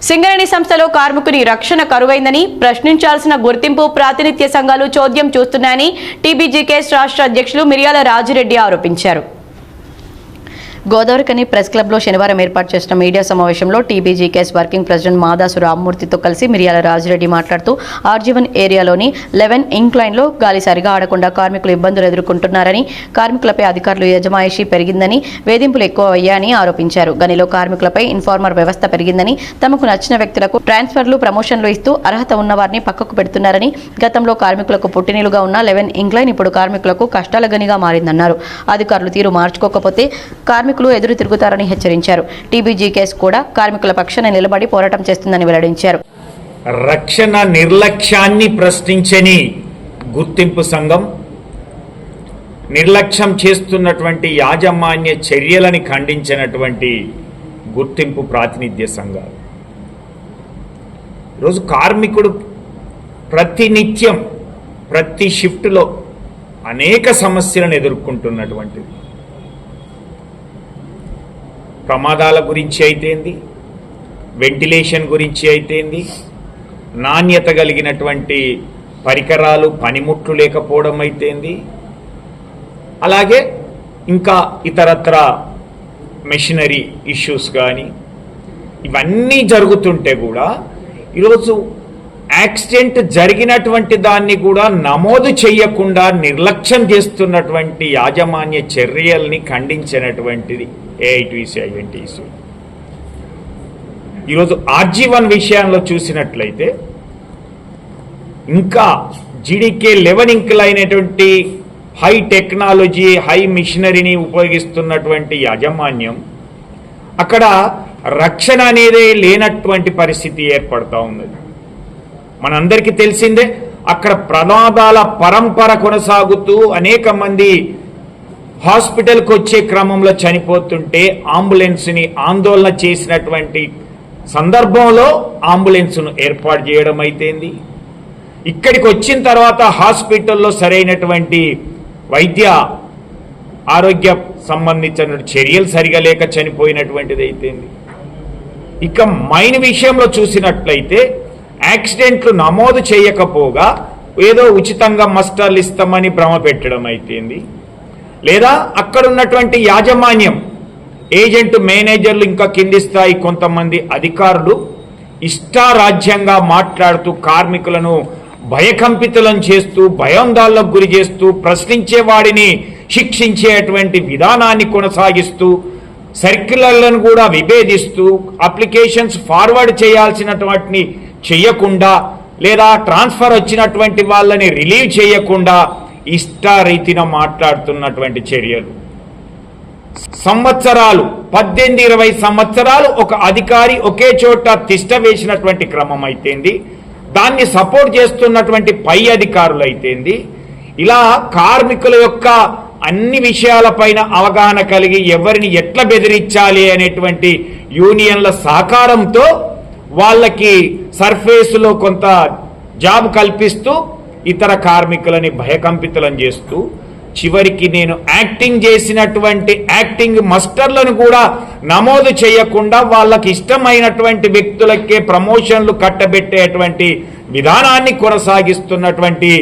సింగరేణి సంస్థలో కార్మికుని రక్షణ కరువైందని ప్రశ్నించాల్సిన గుర్తింపు ప్రాతినిధ్య సంఘాలు చోద్యం చూస్తున్నాయని టీబీజీకేఎస్ రాష్ట్ర అధ్యక్షులు మిర్యాల రాజిరెడ్డి ఆరోపించారు. గోదావరికని ప్రెస్ క్లబ్లో శనివారం ఏర్పాటు చేసిన మీడియా సమావేశంలో టీబీజీకేఎస్ వర్కింగ్ ప్రెసిడెంట్ మాదాసు రామ్మూర్తితో కలిసి మిర్యాల రాజిరెడ్డి మాట్లాడుతూ ఆర్జీవన్ ఏరియాలోని 11 ఇంక్లైన్లో గాలి సరిగా ఆడకుండా కార్మికులు ఇబ్బందులు ఎదుర్కొంటున్నారని, కార్మికులపై అధికారులు యజమాయిషీ పెరిగిందని, వేధింపులు ఎక్కువ అయ్యాయని ఆరోపించారు. గనిలో కార్మికులపై ఇన్ఫార్మర్ వ్యవస్థ పెరిగిందని, తమకు నచ్చిన వ్యక్తులకు ట్రాన్స్ఫర్లు, ప్రమోషన్లు ఇస్తూ అర్హత ఉన్న వారిని పక్కకు పెడుతున్నారని, గతంలో కార్మికులకు పుట్టినిలుగా ఉన్న 11 ఇంక్లైన్ ఇప్పుడు కార్మికులకు కష్టాల గనిగా మారిందన్నారు. అధికారులు తీరు మార్చుకోకపోతే కార్మికులు ఎదురు తిరుగుతారని హెచ్చరించారు. టీబీజీకేఎస్ కూడా కార్మికుల పక్షాన నిలబడి పోరాటం చేస్తుందని వెల్లడించారు. రక్షణ నిర్లక్ష్యాన్ని ప్రశ్నించని గుర్తింపు సంఘం, నిర్లక్ష్యం చేస్తున్నటువంటి యాజమాన్య చర్యలని ఖండించినటువంటి గుర్తింపు ప్రాతినిధ్య సంఘాలు. ఈరోజు కార్మికుడు ప్రతినిత్యం ప్రతి షిఫ్ట్లో అనేక సమస్యలను ఎదుర్కొంటున్నటువంటిది. ప్రమాదాల గురించి అయితేంది, వెంటిలేషన్ గురించి అయితేంది, నాణ్యత కలిగినటువంటి పరికరాలు పనిముట్లు లేకపోవడం అయితేంది, అలాగే ఇంకా ఇతరత్ర మెషినరీ ఇష్యూస్ కానీ ఇవన్నీ జరుగుతుంటే కూడా ఈరోజు యాక్సిడెంట్ జరిగినటువంటి దాన్ని కూడా నమోదు చేయకుండా నిర్లక్ష్యం చేస్తున్నటువంటి యాజమాన్య చర్యల్ని ఖండించినటువంటిది ఏఐటీసీ ఐఎన్టీసీ. ఈరోజు ఆర్జీవన్ విషయంలో చూసినట్లయితే ఇంకా జీడీకే 11 ఇంక్లైనటువంటి హై టెక్నాలజీ, హై మిషనరీని ఉపయోగిస్తున్నటువంటి యాజమాన్యం అక్కడ రక్షణ అనేది లేనటువంటి పరిస్థితి ఏర్పడతా ఉన్నది. మనందరికీ తెలిసిందే, అక్కడ ప్రమాదాల పరంపర కొనసాగుతూ అనేక మంది హాస్పిటల్కి వచ్చే క్రమంలో చనిపోతుంటే అంబులెన్స్ని ఆందోళన చేసినటువంటి సందర్భంలో అంబులెన్స్ను ఏర్పాటు చేయడం అయితేంది, ఇక్కడికి వచ్చిన తర్వాత హాస్పిటల్లో సరైనటువంటి వైద్య ఆరోగ్య సంబంధించిన చర్యలు సరిగా లేక చనిపోయినటువంటిది అయితేంది. ఇక మైన్ విషయంలో చూసినట్లయితే యాక్సిడెంట్లు నమోదు చేయకపోగా ఏదో ఉచితంగా మస్టర్లు ఇస్తామని భ్రమ పెట్టడం అయితేంది, లేదా అక్కడ ఉన్నటువంటి యాజమాన్యం, ఏజెంట్, మేనేజర్లు, ఇంకా కింది స్థాయి కొంతమంది అధికారులు ఇష్టారాజ్యంగా మాట్లాడుతూ కార్మికులను భయకంపితులను చేస్తూ, భయాందోళనకు గురి చేస్తూ, ప్రశ్నించే వాడిని శిక్షించేటువంటి విధానాన్ని కొనసాగిస్తూ, సర్క్యులర్లను కూడా విభేదిస్తూ, అప్లికేషన్స్ ఫార్వర్డ్ చేయాల్సినటువంటి చేయకుండా, లేదా ట్రాన్స్ఫర్ వచ్చినటువంటి వాళ్ళని రిలీవ్ చేయకుండా ఇష్టారీతిన మాట్లాడుతున్నటువంటి చర్యలు. సంవత్సరాలు 18-20 సంవత్సరాలు ఒక అధికారి ఒకే చోట తిష్ట వేసినటువంటి క్రమం అయితేంది, దాన్ని సపోర్ట్ చేస్తున్నటువంటి పై అధికారులు అయితేంది, ఇలా కార్మికుల యొక్క అన్ని విషయాలపైన అవగాహన కలిగి ఎవరిని ఎట్లా బెదిరించాలి అనేటువంటి యూనియన్ల సహకారంతో వాళ్ళకి సర్ఫేస్లో కొంత జాబ్ కల్పిస్తూ ఇతర కార్మికులని భయకంపితులను చేస్తూ, చివరికి నేను యాక్టింగ్ చేసినటువంటి యాక్టింగ్ మస్టర్లను కూడా నమోదు చేయకుండా వాళ్ళకి ఇష్టమైనటువంటి వ్యక్తులకే ప్రమోషన్లు కట్టబెట్టేటువంటి విధానాన్ని కొనసాగిస్తున్నటువంటి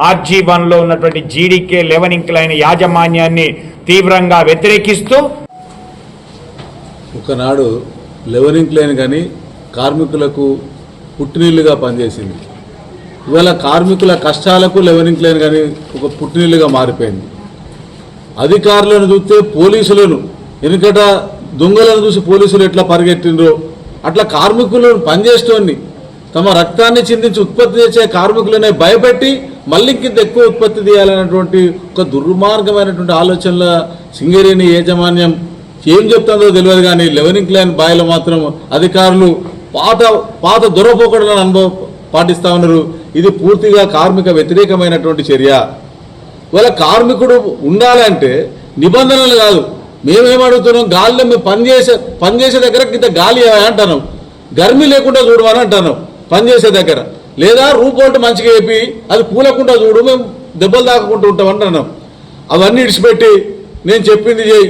ఆర్జీవన్లో ఉన్నటువంటి జీడీకే 11 ఇంక్లైన్ యాజమాన్యాన్ని తీవ్రంగా వ్యతిరేకిస్తూ, ఒకనాడు 11 ఇంక్లైన్ కానీ కార్మికులకు పుట్టినీళ్ళుగా పనిచేసింది. ఇవాళ కార్మికుల కష్టాలకు 11 ఇంక్లైన్ కానీ ఒక పుట్టినీళ్ళుగా మారిపోయింది. అధికారులను చూస్తే పోలీసులను, వెనుకట దొంగలను చూసి పోలీసులు ఎట్లా పరిగెట్టినరో అట్లా కార్మికులను పనిచేస్తోంది తమ రక్తాన్ని చిందించి ఉత్పత్తి చేసే కార్మికులనే భయపెట్టి మళ్ళీ ఇంత ఎక్కువ ఉత్పత్తి చేయాలనేటువంటి ఒక దుర్మార్గమైనటువంటి ఆలోచనల సింగరేణి యాజమాన్యం ఏం చెప్తుందో తెలియదు. కానీ 11 ఇంక్లైన్ బాయిలో మాత్రం అధికారులు పాత దొరపోకడలను అనుభవం పాటిస్తూ ఉన్నారు. ఇది పూర్తిగా కార్మిక వ్యతిరేకమైనటువంటి చర్య. ఇవాళ కార్మికుడు ఉండాలంటే నిబంధనలు కాదు, మేమేమడుగుతున్నాం, గాలిలో మేము పనిచేసే దగ్గర ఇంత గాలి అంటాను, గర్మి లేకుండా చూడమని అంటాను పనిచేసే దగ్గర, లేదా రూపోటు మంచిగా వేపి అది కూలకుండా చూడు, మేము దెబ్బలు తాకుంటూ ఉంటాం అంటున్నాం. అవన్నీ ఇడిచిపెట్టి నేను చెప్పింది చేయి,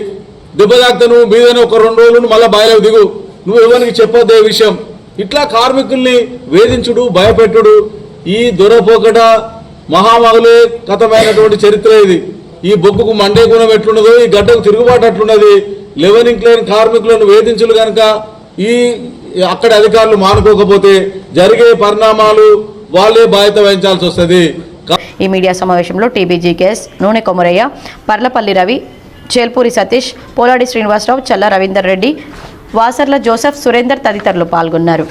దెబ్బ తాకుతా నువ్వు మీదనే ఒక 2 రోజులు మళ్ళీ బాయిలోకి దిగు, నువ్వు ఎవరికి చెప్పొద్దే విషయం, ఇట్లా కార్మికుల్ని వేధించుడు భయపెట్టుడు ఈ దొరపోకట మహామహులే కథమైనటువంటి చరిత్ర ఇది. ఈ బొగ్గుకు మండే గుణం ఎట్లున్నదో ఈ గడ్డకు తిరుగుబాటు అట్లున్నది. లెవెన్ ఇంక్లైన్ కార్మికులను వేధించులు కనుక ఈ అక్కడి అధికారులు మానుకోకపోతే జరిగే పరిణామాలు వాళ్ళే బాధ్యత వహించాల్సి వస్తుంది. ఈ మీడియా సమావేశంలో టీబీజీకేఎస్ నూనె కొమరయ్య, పర్లపల్లి రవి, చేల్పూరి సతీష్, పోలాడి శ్రీనివాసరావు, చల్ల రవీందర్ రెడ్డి, వాసర్ల జోసెఫ్, సురేందర్ తదితరులు పాల్గొన్నారు.